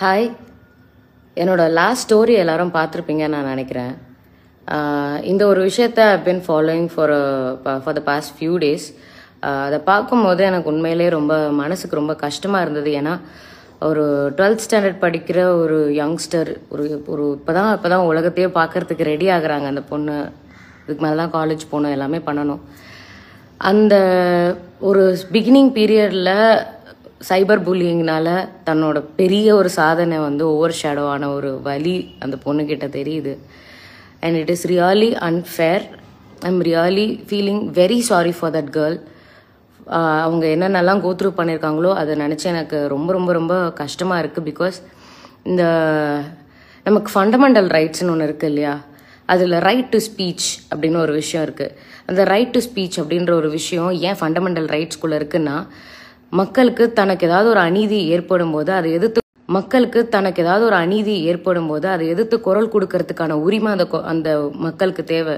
Hi, என்னோட last story எல்லாரும் பார்த்துருப்பீங்கன்னு நான் நினைக்கிறேன். இந்த ஒரு விஷயத்த I been following for the past few days. அதை பார்க்கும்போது எனக்கு உண்மையிலே ரொம்ப மனசுக்கு ரொம்ப கஷ்டமாக இருந்தது. ஏன்னா ஒரு 12th ஸ்டாண்டர்ட் படிக்கிற ஒரு யங்ஸ்டர் ஒரு இப்போதான் உலகத்தையே பார்க்கறதுக்கு ரெடி ஆகுறாங்க. அந்த பொண்ணு இதுக்கு மேலே தான் காலேஜ் போகணும், எல்லாமே பண்ணணும். அந்த ஒரு பிகினிங் பீரியடில் சைபர் புல்லிங்னால தன்னோட பெரிய ஒரு சாதனை ஓவர் ஷேடோ ஆன ஒரு வலி அந்த பொண்ணுக்கிட்ட தெரியுது. And it is really unfair. I'm really feeling very sorry for that girl. அவங்க என்னென்னலாம் கோத்ரூ பண்ணியிருக்காங்களோ அதை நினச்சி எனக்கு ரொம்ப ரொம்ப ரொம்ப கஷ்டமாக இருக்குது. பிகாஸ் இந்த நமக்கு ஃபண்டமெண்டல் ரைட்ஸ்னு ஒன்று இருக்குது இல்லையா, அதில் ரைட் டு ஸ்பீச் அப்படின்னு ஒரு விஷயம் இருக்குது. அந்த ரைட் டு ஸ்பீச் அப்படின்ற ஒரு விஷயம் ஏன் ஃபண்டமெண்டல் ரைட்ஸ்குள்ளே இருக்குன்னா, மக்களுக்கு தனக்கு ஏதாவது ஒரு அநீதி ஏற்படும் போது அதை எதிர்த்து குரல் கொடுக்கறதுக்கான உரிமை அந்த மக்களுக்கு தேவை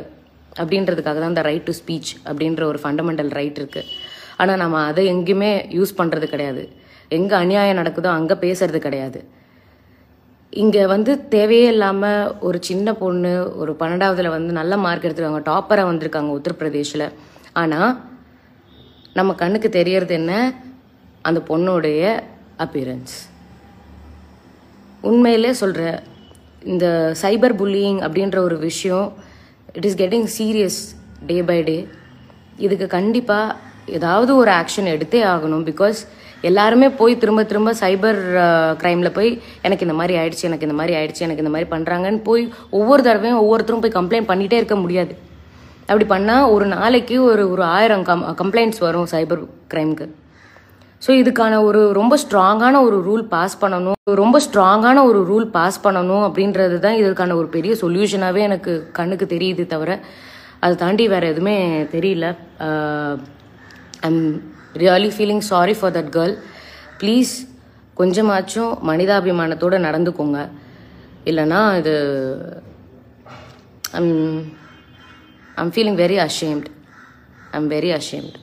அப்படின்றதுக்காக தான் அந்த ரைட் டு ஸ்பீச் அப்படின்ற ஒரு ஃபண்டமெண்டல் ரைட் இருக்குது. ஆனால் நம்ம அதை எங்கேயுமே யூஸ் பண்ணுறது கிடையாது. எங்கே அநியாயம் நடக்குதோ அங்கே பேசுறது கிடையாது. இங்கே தேவையே இல்லாமல் ஒரு சின்ன பொண்ணு ஒரு 12th நல்ல மார்க் எடுத்துருக்காங்க, டாப்பராக வந்திருக்காங்க உத்தரப்பிரதேஷில். ஆனால் நம்ம கண்ணுக்கு தெரியறது என்ன, அந்த பொண்ணுடைய அப்பியரன்ஸ். உண்மையிலே சொல்கிற இந்த சைபர் புல்லியிங் அப்படின்ற ஒரு விஷயம் it is getting serious day by day. இதுக்கு கண்டிப்பாக ஏதாவது ஒரு ஆக்ஷன் எடுத்தே ஆகணும். பிகாஸ் எல்லாருமே போய் திரும்ப திரும்ப சைபர் க்ரைமில் போய் எனக்கு இந்த மாதிரி ஆயிடுச்சு, எனக்கு இந்த மாதிரி பண்ணுறாங்கன்னு போய் ஒவ்வொரு தடவையும் ஒவ்வொருத்தரும் போய் கம்ப்ளைண்ட் பண்ணிகிட்டே இருக்க முடியாது. அப்படி பண்ணால் ஒரு நாளைக்கு ஒரு 1000 கம்ப்ளைண்ட்ஸ் வரும் சைபர் க்ரைமுக்கு. ஸோ இதுக்கான ஒரு ரொம்ப ஸ்ட்ராங்கான ஒரு ரூல் பாஸ் பண்ணணும் அப்படின்றது தான் இதுக்கான ஒரு பெரிய சொல்யூஷனாகவே எனக்கு கண்ணுக்கு தெரியுது. தவிர அதை தாண்டி வேறு எதுவுமே தெரியல. I'm really feeling sorry for that girl. Please கொஞ்சமாச்சும் மனிதாபிமானத்தோடு நடந்துக்கோங்க. இல்லைனா இது I'm feeling very ashamed. I'm very ashamed.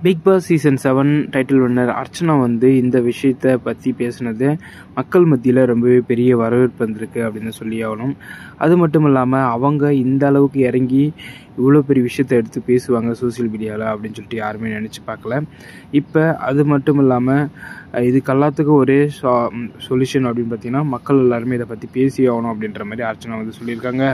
Bigg Boss season 7 title winner Archana இந்த விஷயத்தை பற்றி பேசுனது மக்கள் மத்தியில் ரொம்பவே பெரிய வரவேற்பு வந்திருக்கு அப்படின்னு சொல்லி ஆகணும். அது மட்டும் இல்லாமல் அவங்க இந்த அளவுக்கு இறங்கி இவ்வளோ பெரிய விஷயத்தை எடுத்து பேசுவாங்க சோசியல் மீடியாவில் அப்படின்னு சொல்லிட்டு யாருமே நினச்சி பார்க்கல. இப்போ அது மட்டும் இல்லாமல் இதுக்கு எல்லாத்துக்கும் ஒரே சொல்யூஷன் அப்படின்னு பார்த்தீங்கன்னா மக்கள் எல்லாருமே இதை பற்றி பேசி ஆகணும் அப்படின்ற மாதிரி அர்ச்சனா சொல்லியிருக்காங்க.